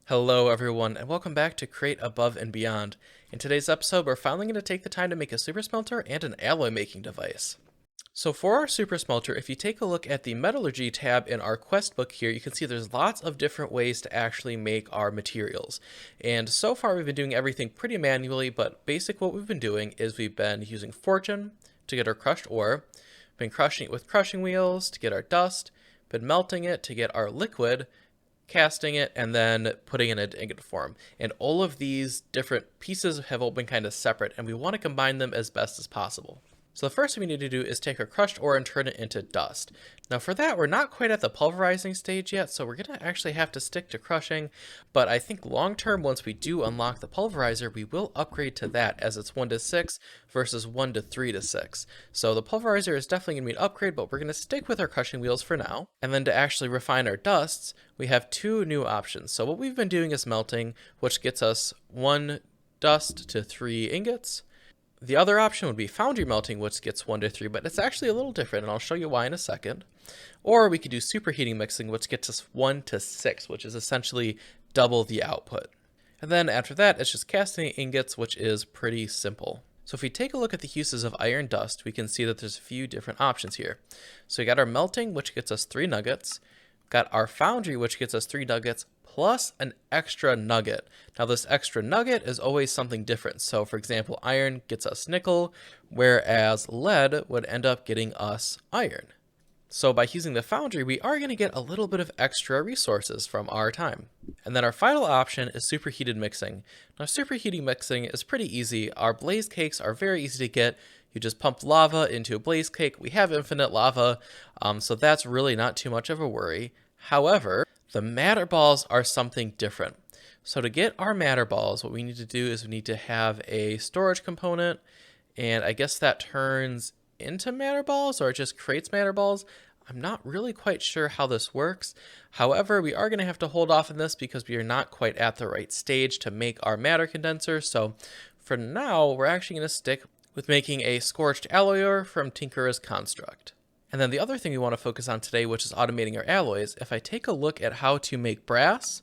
Hello everyone, and welcome back to Create Above and Beyond. In today's episode, we're finally going to take the time to make a super smelter and an alloy making device. So for our super smelter, if you take a look at the metallurgy tab in our quest book here, you can see there's lots of different ways to actually make our materials. And so far we've been doing everything pretty manually, but basic what we've been doing is we've been using fortune to get our crushed ore, been crushing it with crushing wheels to get our dust, been melting it to get our liquid, casting it, and then putting it into ingot form. And all of these different pieces have all been kind of separate, and we want to combine them as best as possible. So the first thing we need to do is take our crushed ore and turn it into dust. Now for that, we're not quite at the pulverizing stage yet, so we're going to actually have to stick to crushing, but I think long term, once we do unlock the pulverizer, we will upgrade to that, as it's 1 to 6 versus 1 to 3 to 6. So the pulverizer is definitely going to be an upgrade, but we're going to stick with our crushing wheels for now. And then to actually refine our dusts, we have two new options. So what we've been doing is melting, which gets us 1 dust to 3 ingots. The other option would be foundry melting, which gets 1 to 3, but it's actually a little different, and I'll show you why in a second. Or we could do superheating mixing, which gets us 1 to 6, which is essentially double the output. And then after that, it's just casting ingots, which is pretty simple. So if we take a look at the uses of iron dust, we can see that there's a few different options here. So we got our melting, which gets us 3 nuggets. Got our foundry, which gets us 3 nuggets, plus an extra nugget. Now this extra nugget is always something different. So for example, iron gets us nickel, whereas lead would end up getting us iron. So by using the foundry, we are going to get a little bit of extra resources from our time. And then our final option is superheated mixing. Now superheating mixing is pretty easy. Our blaze cakes are very easy to get. You just pump lava into a blaze cake. We have infinite lava, so that's really not too much of a worry. However, the matter balls are something different. So to get our matter balls, what we need to do is we need to have a storage component, and I guess that turns into matter balls, or it just creates matter balls. I'm not really quite sure how this works. However, we are going to have to hold off on this because we are not quite at the right stage to make our matter condenser. So for now, we're actually going to stick with making a scorched alloy ore from Tinkerer's construct. And then the other thing we want to focus on today, which is automating our alloys. If I take a look at how to make brass,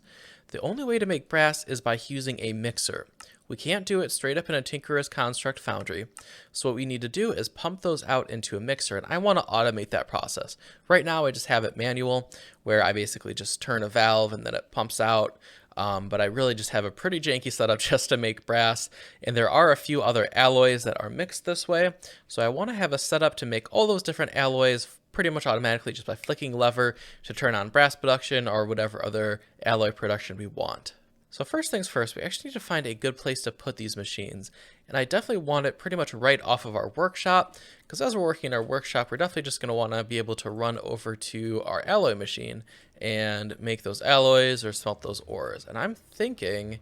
the only way to make brass is by using a mixer. We can't do it straight up in a Tinkerer's construct foundry. So what we need to do is pump those out into a mixer, and I want to automate that process. Right now I just have it manual, where I basically just turn a valve and then it pumps out. But I really just have a pretty janky setup just to make brass, and there are a few other alloys that are mixed this way, so I want to have a setup to make all those different alloys pretty much automatically just by flicking lever to turn on brass production or whatever other alloy production we want. So first things first, we actually need to find a good place to put these machines, and I definitely want it pretty much right off of our workshop, because as we're working in our workshop, we're definitely just going to want to be able to run over to our alloy machine and make those alloys or smelt those ores. And I'm thinking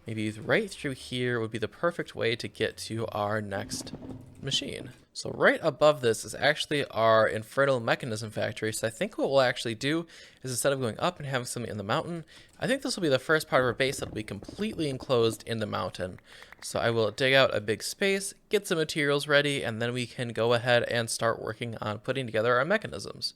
maybe right through here would be the perfect way to get to our next machine. So right above this is actually our infernal mechanism factory. So I think what we'll actually do is, instead of going up and having something in the mountain, I think this will be the first part of our base that'll be completely enclosed in the mountain. So I will dig out a big space, get some materials ready, and then we can go ahead and start working on putting together our mechanisms.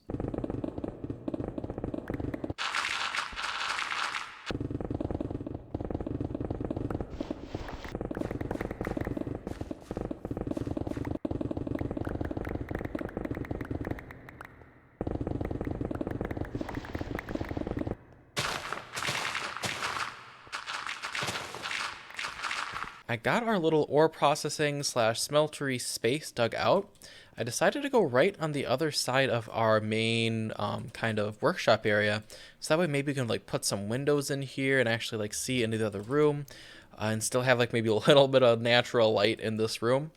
I got our little ore processing slash smeltery space dug out. I decided to go right on the other side of our main kind of workshop area, so that way maybe we can like put some windows in here and actually like see into the other room, and still have like maybe a little bit of natural light in this room.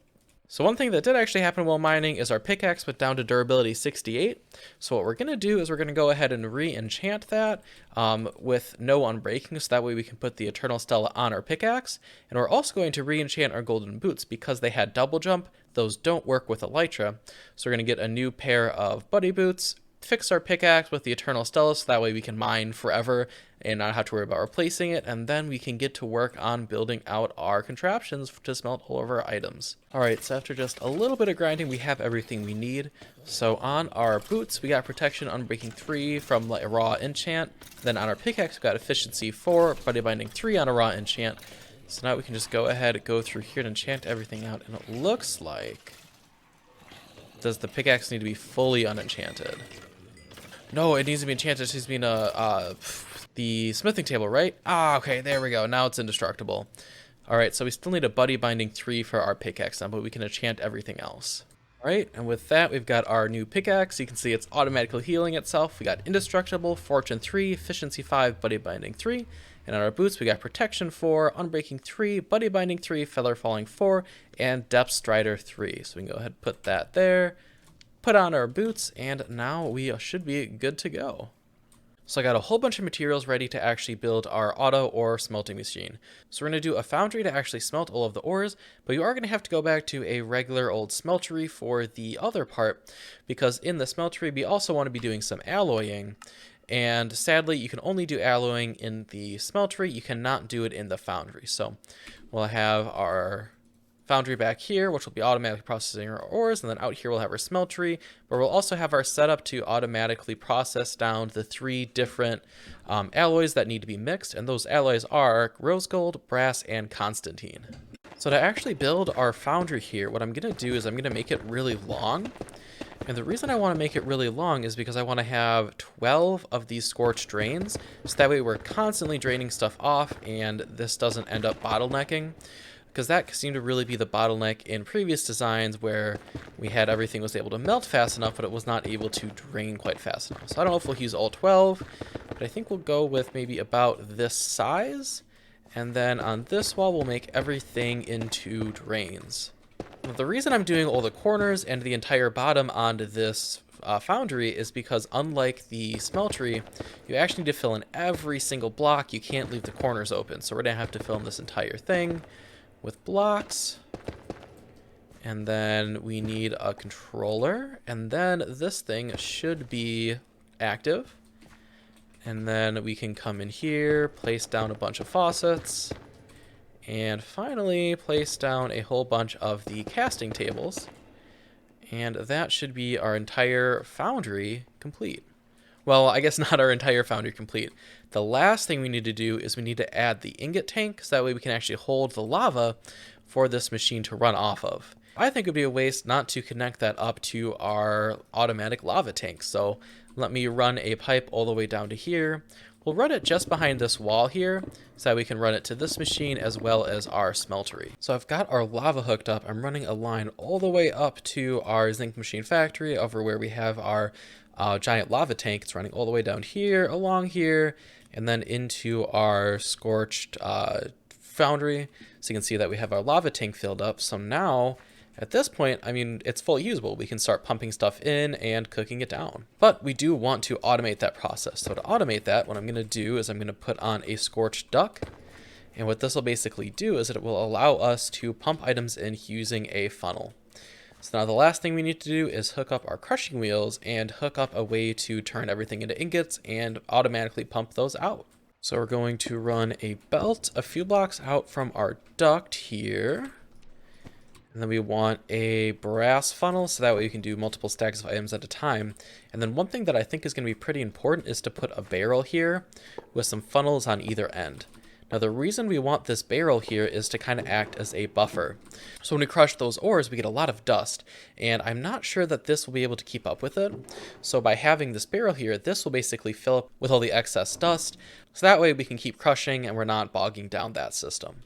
So one thing that did actually happen while mining is our pickaxe went down to durability 68. So what we're going to do is we're going to go ahead and re-enchant that with no unbreaking, so that way we can put the Eternal Stella on our pickaxe. And we're also going to re-enchant our golden boots because they had double jump. Those don't work with Elytra. So we're going to get a new pair of buddy boots, fix our pickaxe with the Eternal Stella so that way we can mine forever and not have to worry about replacing it, and then we can get to work on building out our contraptions to smelt all of our items. Alright, so after just a little bit of grinding, we have everything we need. So on our boots, we got protection unbreaking 3 from like a raw enchant. Then on our pickaxe, we got efficiency 4, body binding 3 on a raw enchant. So now we can just go ahead and go through here and enchant everything out, and it looks like... Does the pickaxe need to be fully unenchanted? No, it needs to be enchanted. It needs to be in the smithing table, right? Ah, okay, there we go. Now it's indestructible. Alright, so we still need a buddy binding 3 for our pickaxe now, but we can enchant everything else. Alright, and with that, we've got our new pickaxe. You can see it's automatically healing itself. We got indestructible, fortune 3, efficiency 5, buddy binding 3. And on our boots, we got protection 4, unbreaking 3, buddy binding 3, feather falling 4, and depth strider 3. So we can go ahead and put that there. Put on our boots, and now we should be good to go. So I got a whole bunch of materials ready to actually build our auto ore smelting machine. So we're going to do a foundry to actually smelt all of the ores, but you are going to have to go back to a regular old smeltery for the other part, because in the smeltery we also want to be doing some alloying. And sadly, you can only do alloying in the smeltery. You cannot do it in the foundry. So we'll have our foundry back here, which will be automatically processing our ores, and then out here we'll have our smeltery, but we'll also have our setup to automatically process down the 3 different alloys that need to be mixed, and those alloys are rose gold, brass, and constantine. So to actually build our foundry here, what I'm going to do is I'm going to make it really long. And the reason I want to make it really long is because I want to have 12 of these scorched drains, so that way we're constantly draining stuff off and this doesn't end up bottlenecking. Because that seemed to really be the bottleneck in previous designs where we had everything was able to melt fast enough, but it was not able to drain quite fast enough. So I don't know if we'll use all 12, but I think we'll go with maybe about this size. And then on this wall, we'll make everything into drains. Now, the reason I'm doing all the corners and the entire bottom onto this foundry is because unlike the smeltery, you actually need to fill in every single block. You can't leave the corners open. So we're going to have to fill in this entire thing with blocks, and then we need a controller, and then this thing should be active, and then we can come in here, place down a bunch of faucets, and finally place down a whole bunch of the casting tables, and that should be our entire foundry complete. Well, I guess not our entire foundry complete. The last thing we need to do is we need to add the ingot tank, so that way we can actually hold the lava for this machine to run off of. I think it would be a waste not to connect that up to our automatic lava tank. So let me run a pipe all the way down to here. We'll run it just behind this wall here, so that we can run it to this machine as well as our smeltery. So I've got our lava hooked up. I'm running a line all the way up to our zinc machine factory over where we have our giant lava tank. It's running all the way down here, along here, and then into our scorched foundry. So you can see that we have our lava tank filled up. So now, at this point, I mean, it's fully usable. We can start pumping stuff in and cooking it down. But we do want to automate that process. So to automate that, what I'm going to do is I'm going to put on a scorched duck. And what this will basically do is that it will allow us to pump items in using a funnel. So now the last thing we need to do is hook up our crushing wheels and hook up a way to turn everything into ingots and automatically pump those out. So we're going to run a belt a few blocks out from our duct here. And then we want a brass funnel, so that way we can do multiple stacks of items at a time. And then one thing that I think is going to be pretty important is to put a barrel here with some funnels on either end. Now the reason we want this barrel here is to kind of act as a buffer. So when we crush those ores, we get a lot of dust, and I'm not sure that this will be able to keep up with it. So by having this barrel here, this will basically fill up with all the excess dust, so that way we can keep crushing and we're not bogging down that system.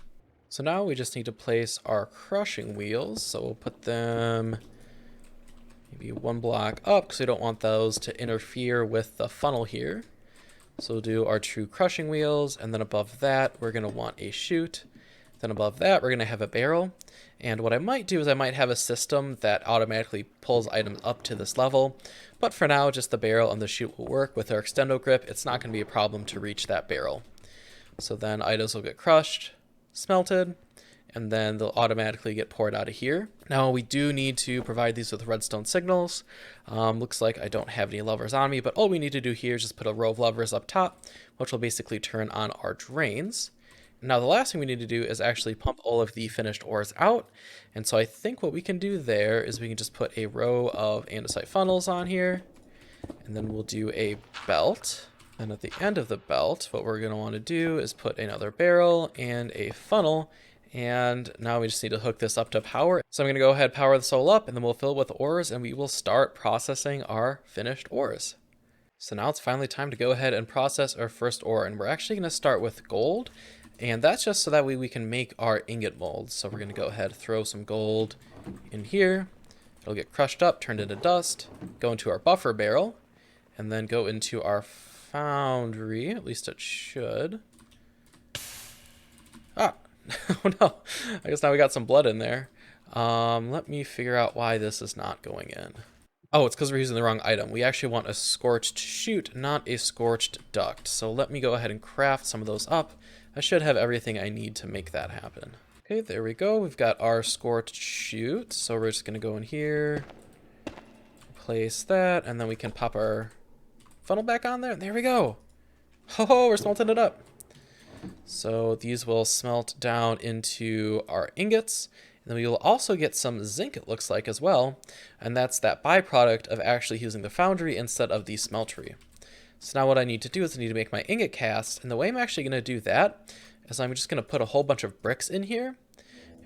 So now we just need to place our crushing wheels. So we'll put them maybe 1 block up because we don't want those to interfere with the funnel here. So we'll do our 2 crushing wheels, and then above that, we're going to want a chute. Then above that, we're going to have a barrel. And what I might do is I might have a system that automatically pulls items up to this level. But for now, just the barrel and the chute will work. With our extendo grip, it's not going to be a problem to reach that barrel. So then items will get crushed, smelted, and then they'll automatically get poured out of here. Now we do need to provide these with redstone signals. Looks like I don't have any levers on me, but all we need to do here is just put a row of levers up top, which will basically turn on our drains. Now the last thing we need to do is actually pump all of the finished ores out. And so I think what we can do there is we can just put a row of andesite funnels on here, and then we'll do a belt. And at the end of the belt, what we're going to want to do is put another barrel and a funnel. And now we just need to hook this up to power. So I'm going to go ahead, power this all up, and then we'll fill it with ores, and we will start processing our finished ores. So now it's finally time to go ahead and process our first ore, and we're actually going to start with gold. And that's just so that way we can make our ingot molds. So we're going to go ahead, throw some gold in here. It'll get crushed up, turned into dust, go into our buffer barrel, and then go into our foundry. At least it should. Ah, oh no. I guess now we got some blood in there. Let me figure out why this is not going in. Oh, it's because we're using the wrong item. We actually want a scorched chute, not a scorched duct. So let me go ahead and craft some of those up. I should have everything I need to make that happen. Okay, there we go. We've got our scorched chute. So we're just going to go in here, place that, and then we can pop our funnel back on there. There we go. Oh, we're smelting it up. So these will smelt down into our ingots. And then we will also get some zinc, it looks like, as well. And that's that byproduct of actually using the foundry instead of the smeltery. So now what I need to do is I need to make my ingot cast. And the way I'm actually going to do that is I'm just going to put a whole bunch of bricks in here.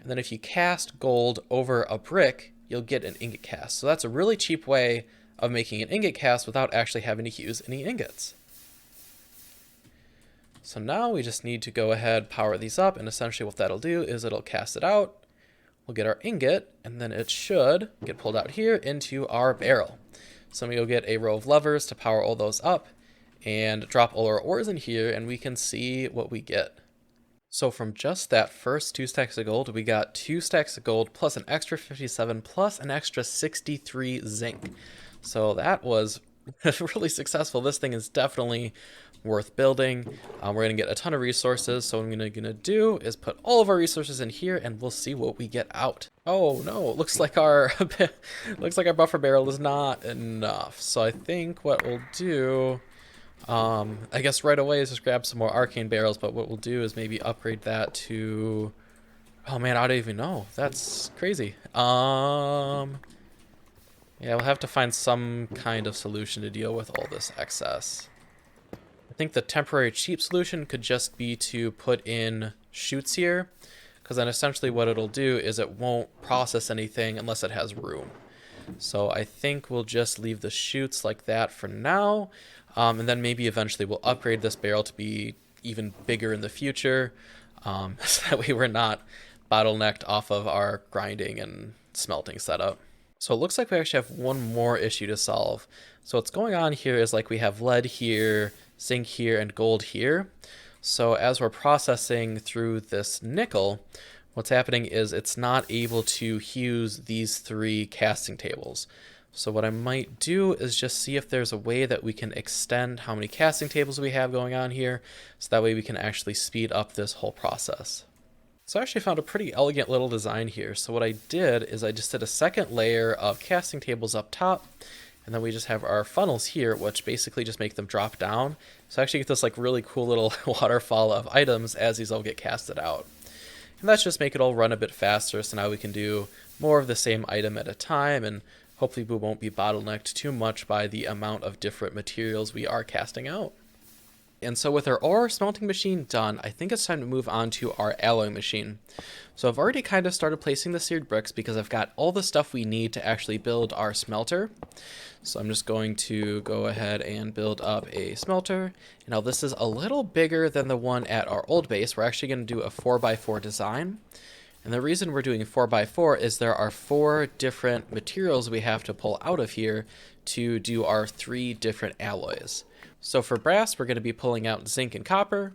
And then if you cast gold over a brick, you'll get an ingot cast. So that's a really cheap way of making an ingot cast without actually having to use any ingots. So now we just need to go ahead, power these up, and essentially what that'll do is it'll cast it out. We'll get our ingot, and then it should get pulled out here into our barrel. So we'll get a row of levers to power all those up and drop all our ores in here, and we can see what we get. So from just that first 2 stacks of gold, we got 2 stacks of gold plus an extra 57 plus an extra 63 zinc. So that was really successful. This thing is definitely worth building. We're going to get a ton of resources. So what I'm going to do is put all of our resources in here, and we'll see what we get out. Oh no, it looks like our buffer barrel is not enough. So I think what we'll do, I guess right away is just grab some more arcane barrels, but what we'll do is maybe upgrade that to, oh man, I don't even know. That's crazy. Yeah, we'll have to find some kind of solution to deal with all this excess. I think the temporary cheap solution could just be to put in chutes here, because then essentially what it'll do is it won't process anything unless it has room. So I think we'll just leave the chutes like that for now, and then maybe eventually we'll upgrade this barrel to be even bigger in the future, so that way we're not bottlenecked off of our grinding and smelting setup. So it looks like we actually have one more issue to solve. So what's going on here is like we have lead here, zinc here, and gold here. So as we're processing through this nickel, what's happening is it's not able to use these 3 casting tables. So what I might do is just see if there's a way that we can extend how many casting tables we have going on here, so that way we can actually speed up this whole process. So I actually found a pretty elegant little design here. So what I did is I just did a second layer of casting tables up top, and then we just have our funnels here, which basically just make them drop down. So I actually get this like really cool little waterfall of items as these all get casted out. And that's just make it all run a bit faster, so now we can do more of the same item at a time, and hopefully we won't be bottlenecked too much by the amount of different materials we are casting out. And so with our ore smelting machine done, I think it's time to move on to our alloy machine. So I've already kind of started placing the seared bricks because I've got all the stuff we need to actually build our smelter. So I'm just going to go ahead and build up a smelter. Now this is a little bigger than the one at our old base. We're actually going to do a 4x4 design. And the reason we're doing 4x4 is there are 4 different materials we have to pull out of here to do our 3 different alloys. So for brass, we're going to be pulling out zinc and copper.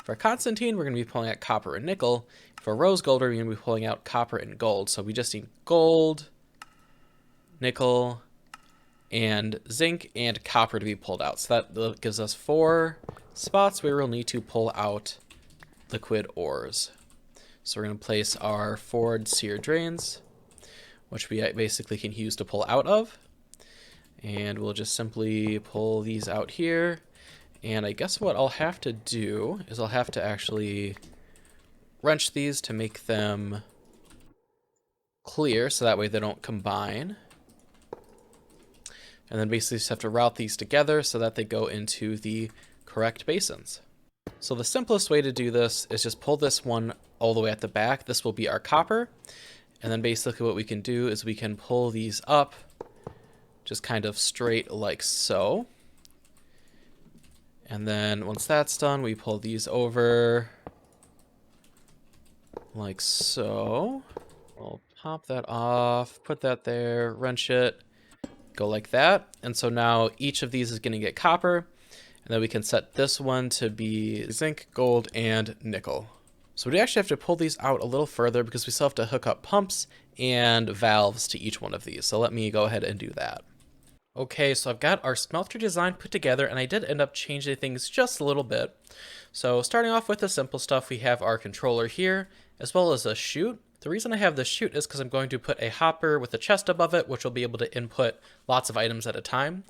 For Constantine, we're going to be pulling out copper and nickel. For rose gold, we're going to be pulling out copper and gold. So we just need gold, nickel, and zinc and copper to be pulled out. So that gives us 4 spots where we'll need to pull out liquid ores. So we're going to place our forward sear drains, which we basically can use to pull out of. And we'll just simply pull these out here. And I guess what I'll have to do is I'll have to actually wrench these to make them clear, so that way they don't combine. And then basically just have to route these together so that they go into the correct basins. So the simplest way to do this is just pull this one all the way at the back. This will be our copper. And then basically what we can do is we can pull these up just kind of straight like so. And then once that's done, we pull these over like so. We'll pop that off, put that there, wrench it, go like that. And so now each of these is going to get copper. And then we can set this one to be zinc, gold, and nickel. So we actually have to pull these out a little further because we still have to hook up pumps and valves to each one of these. So let me go ahead and do that. Okay, so I've got our smelter design put together, and I did end up changing things just a little bit. So starting off with the simple stuff, we have our controller here, as well as a chute. The reason I have the chute is because I'm going to put a hopper with a chest above it, which will be able to input lots of items at a time.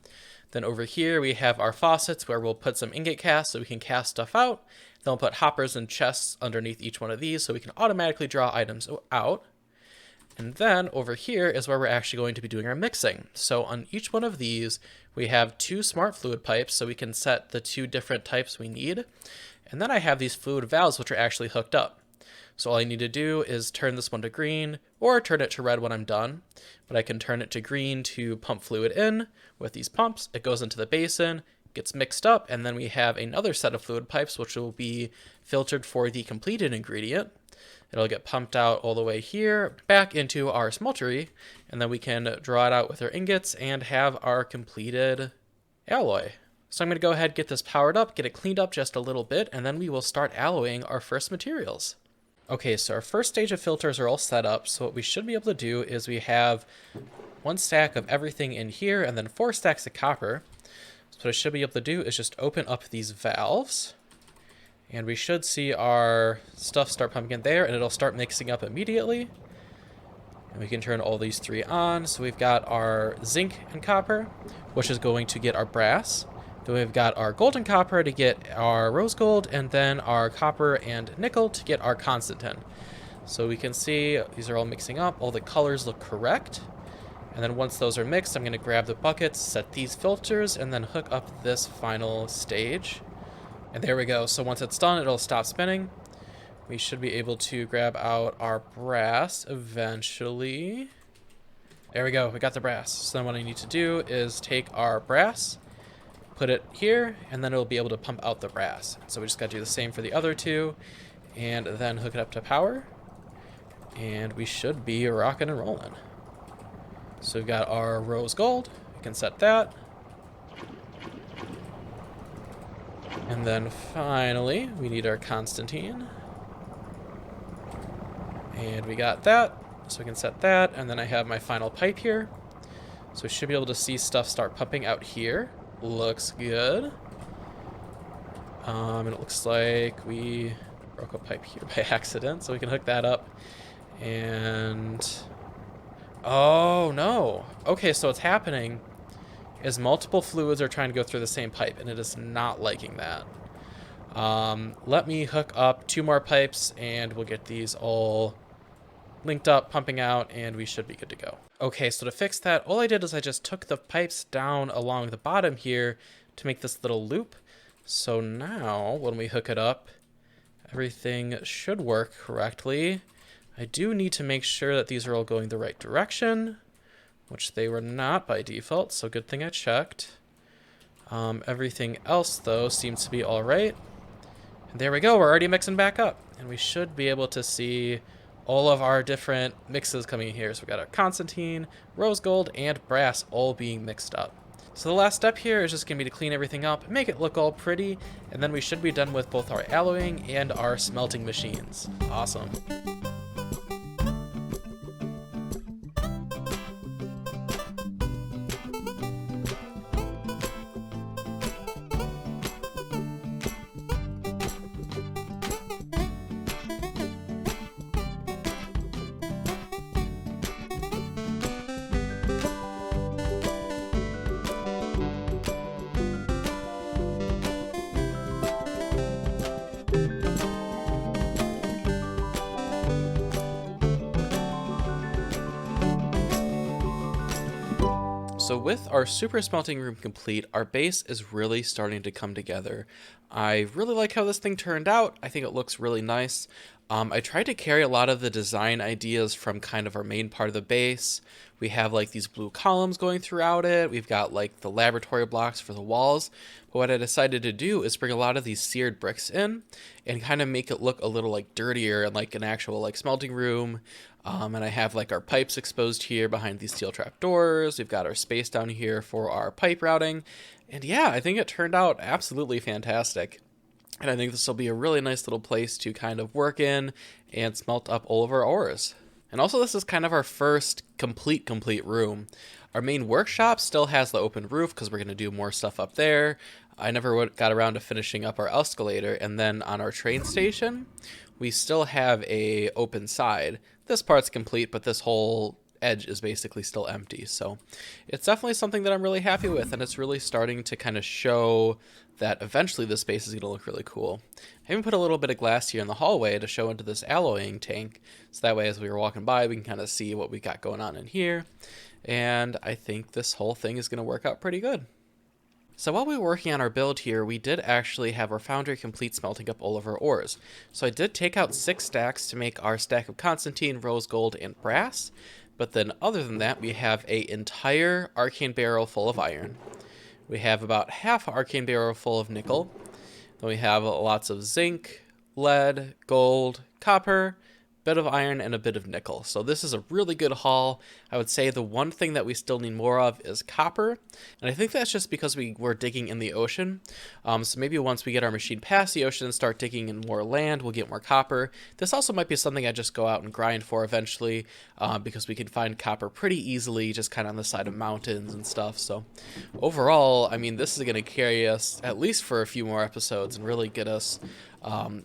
Then over here we have our faucets where we'll put some ingot cast so we can cast stuff out. Then we'll put hoppers and chests underneath each one of these so we can automatically draw items out. And then over here is where we're actually going to be doing our mixing. So on each one of these, we have 2 smart fluid pipes so we can set the 2 different types we need. And then I have these fluid valves which are actually hooked up. So all I need to do is turn this one to green or turn it to red when I'm done. But I can turn it to green to pump fluid in with these pumps. It goes into the basin, gets mixed up, and then we have another set of fluid pipes which will be filtered for the completed ingredient. It'll get pumped out all the way here back into our smeltery, and then we can draw it out with our ingots and have our completed alloy. So I'm going to go ahead and get this powered up, get it cleaned up just a little bit, and then we will start alloying our first materials. Okay, so our first stage of filters are all set up, so what we should be able to do is we have 1 stack of everything in here and then 4 stacks of copper. So what I should be able to do is just open up these valves. And we should see our stuff start pumping in there, and it'll start mixing up immediately. And we can turn all these 3 on. So we've got our zinc and copper, which is going to get our brass. Then we've got our gold and copper to get our rose gold, and then our copper and nickel to get our Constantin. So we can see these are all mixing up. All the colors look correct. And then once those are mixed, I'm going to grab the buckets, set these filters, and then hook up this final stage. And there we go. So once it's done, it'll stop spinning. We should be able to grab out our brass eventually. There we go. We got the brass. So then what I need to do is take our brass, put it here, and then it'll be able to pump out the brass. So we just got to do the same for the other 2, and then hook it up to power. And we should be rocking and rolling. So we've got our rose gold. We can set that. And then finally, we need our Constantin. And we got that, so we can set that. And then I have my final pipe here. So we should be able to see stuff start pumping out here. Looks good. And it looks like we broke a pipe here by accident, so we can hook that up. And oh no. Okay, so what's happening is multiple fluids are trying to go through the same pipe, and it is not liking that. Let me hook up 2 more pipes, and we'll get these all linked up, pumping out, and we should be good to go. Okay, so to fix that, all I did is I just took the pipes down along the bottom here to make this little loop. So now, when we hook it up, everything should work correctly. I do need to make sure that these are all going the right direction, which they were not by default, so good thing I checked. Everything else, though, seems to be all right. And there we go, we're already mixing back up. And we should be able to see all of our different mixes coming in here. So we've got our Constantin, rose gold, and brass all being mixed up. So the last step here is just going to be to clean everything up, make it look all pretty, and then we should be done with both our alloying and our smelting machines. Awesome. So with our super smelting room complete, our base is really starting to come together. I really like how this thing turned out. I think it looks really nice. I tried to carry a lot of the design ideas from kind of our main part of the base. We have like these blue columns going throughout it. We've got like the laboratory blocks for the walls. But what I decided to do is bring a lot of these seared bricks in and kind of make it look a little like dirtier and like an actual like smelting room. And I have like our pipes exposed here behind these steel trap doors. We've got our space down here for our pipe routing. And yeah, I think it turned out absolutely fantastic. And I think this will be a really nice little place to kind of work in and smelt up all of our ores. And also this is kind of our first complete room. Our main workshop still has the open roof because we're going to do more stuff up there. I never got around to finishing up our escalator. And then on our train station, we still have a open side. This part's complete, but this whole edge is basically still empty. So it's definitely something that I'm really happy with, and it's really starting to kind of show that eventually this space is going to look really cool. I even put a little bit of glass here in the hallway to show into this alloying tank, so that way as we were walking by we can kind of see what we got going on in here. And I think this whole thing is going to work out pretty good. So while we were working on our build here, we did actually have our foundry complete smelting up all of our ores. So I did take out 6 stacks to make our stack of Constantine, rose gold, and brass. But then other than that, we have an entire arcane barrel full of iron. We have about half an arcane barrel full of nickel. Then we have lots of zinc, lead, gold, copper, bit of iron, and a bit of nickel. So this is a really good haul. I would say the one thing that we still need more of is copper. And I think that's just because we were digging in the ocean. So maybe once we get our machine past the ocean and start digging in more land, we'll get more copper. This also might be something I just go out and grind for eventually, because we can find copper pretty easily just kind of on the side of mountains and stuff. So overall, I mean, this is going to carry us at least for a few more episodes and really get us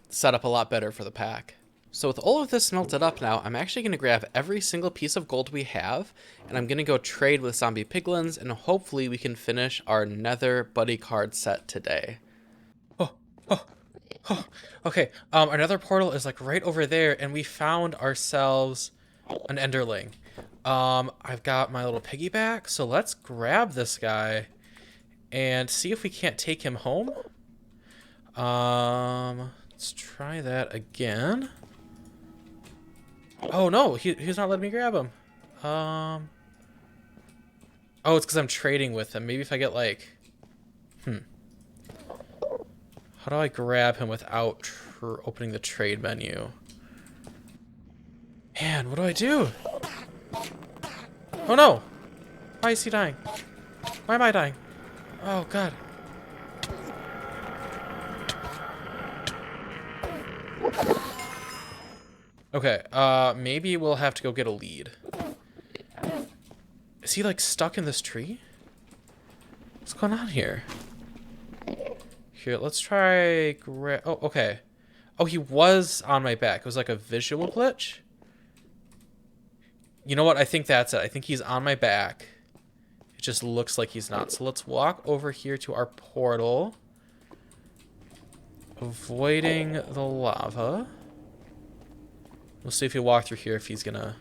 set up a lot better for the pack. So with all of this smelted up now, I'm actually going to grab every single piece of gold we have, and I'm going to go trade with zombie piglins, and hopefully we can finish our nether buddy card set today. Okay, our nether portal is like right over there, and we found ourselves an Enderling. I've got my little piggyback, so let's grab this guy and see if we can't take him home. Let's try that again. Oh no, he's not letting me grab him. Oh, it's because I'm trading with him. Maybe if I get like, how do I grab him without opening the trade menu? Man, what do I do? Oh no! Why is he dying? Why am I dying? Oh god. Okay, maybe we'll have to go get a lead. Is he like stuck in this tree? What's going on here? Here, let's try oh, okay. Oh, he was on my back. It was like a visual glitch. You know what? I think that's it. I think he's on my back. It just looks like he's not. So let's walk over here to our portal. Avoiding the lava. We'll see if we walk through here if he's gonna...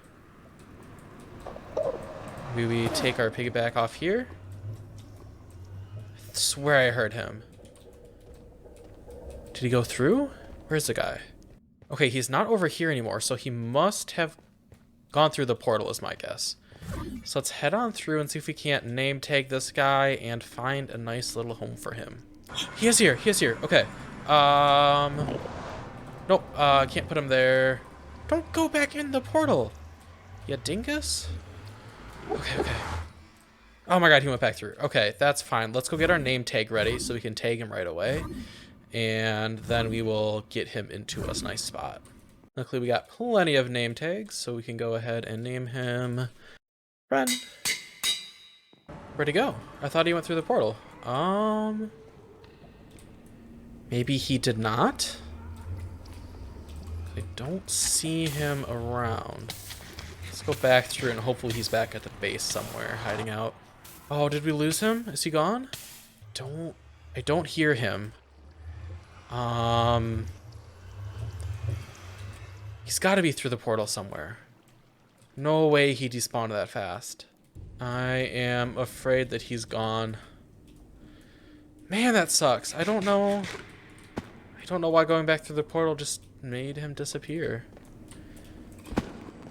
Maybe we take our piggyback off here. I swear I heard him. Did he go through? Where's the guy? Okay, he's not over here anymore, so he must have gone through the portal is my guess. So let's head on through and see if we can't name tag this guy and find a nice little home for him. He is here, okay. Nope, can't put him there. Don't go back in the portal, you dingus. Okay. Oh my god, he went back through. Okay, that's fine. Let's go get our name tag ready so we can tag him right away. And then we will get him into a nice spot. Luckily, we got plenty of name tags, so we can go ahead and name him Friend. Where'd he go? I thought he went through the portal. Maybe he did not? I don't see him around. Let's go back through and hopefully he's back at the base somewhere, hiding out. Oh, did we lose him? Is he gone? I don't hear him. He's got to be through the portal somewhere. No way he despawned that fast. I am afraid that he's gone. Man, that sucks. I don't know why going back through the portal just made him disappear.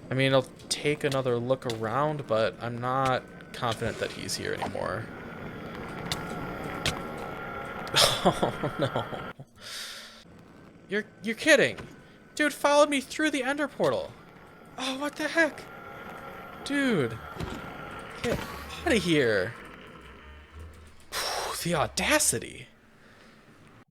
I mean, I'll take another look around, but I'm not confident that he's here anymore. Oh no. You're kidding. Dude followed me through the ender portal. Oh, what the heck? Dude. Get out of here. Whew, the audacity.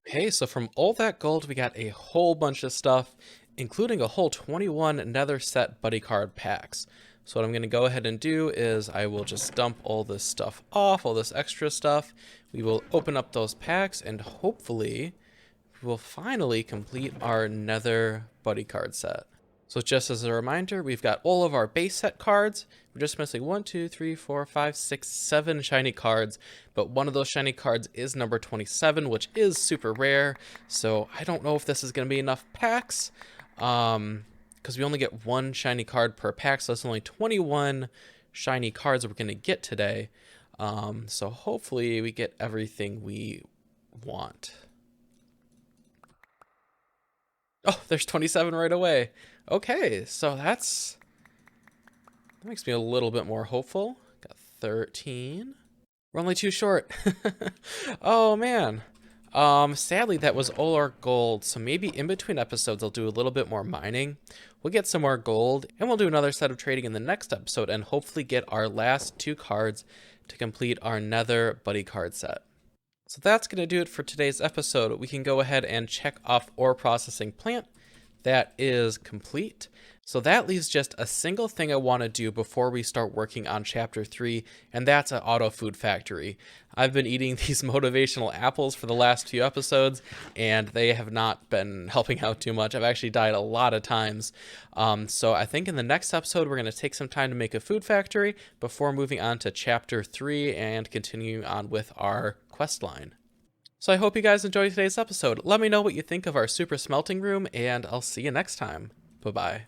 Okay, so from all that gold, we got a whole bunch of stuff, including a whole 21 nether set buddy card packs. So what I'm going to go ahead and do is I will just dump all this stuff off, all this extra stuff. We will open up those packs and hopefully we'll finally complete our nether buddy card set. So just as a reminder, we've got all of our base set cards. We're just missing 1, 2, 3, 4, 5, 6, 7 shiny cards, but one of those shiny cards is number 27, which is super rare. So I don't know if this is going to be enough packs, because we only get one shiny card per pack, so that's only 21 shiny cards we're going to get today. So hopefully we get everything we want. Oh, there's 27 right away. Okay, so that makes me a little bit more hopeful. Got 13. We're only 2 short. Oh man. Sadly that was all our gold, so maybe in between episodes I'll do a little bit more mining. We'll get some more gold, and we'll do another set of trading in the next episode and hopefully get our last 2 cards to complete our nether buddy card set. So that's going to do it for today's episode. We can go ahead and check off ore processing plant. That is complete. So that leaves just a single thing I want to do before we start working on chapter 3, and that's an auto food factory. I've been eating these motivational apples for the last few episodes, and they have not been helping out too much. I've actually died a lot of times. So I think in the next episode, we're going to take some time to make a food factory before moving on to chapter 3 and continuing on with our quest line. So I hope you guys enjoyed today's episode. Let me know what you think of our super smelting room, and I'll see you next time. Bye-bye.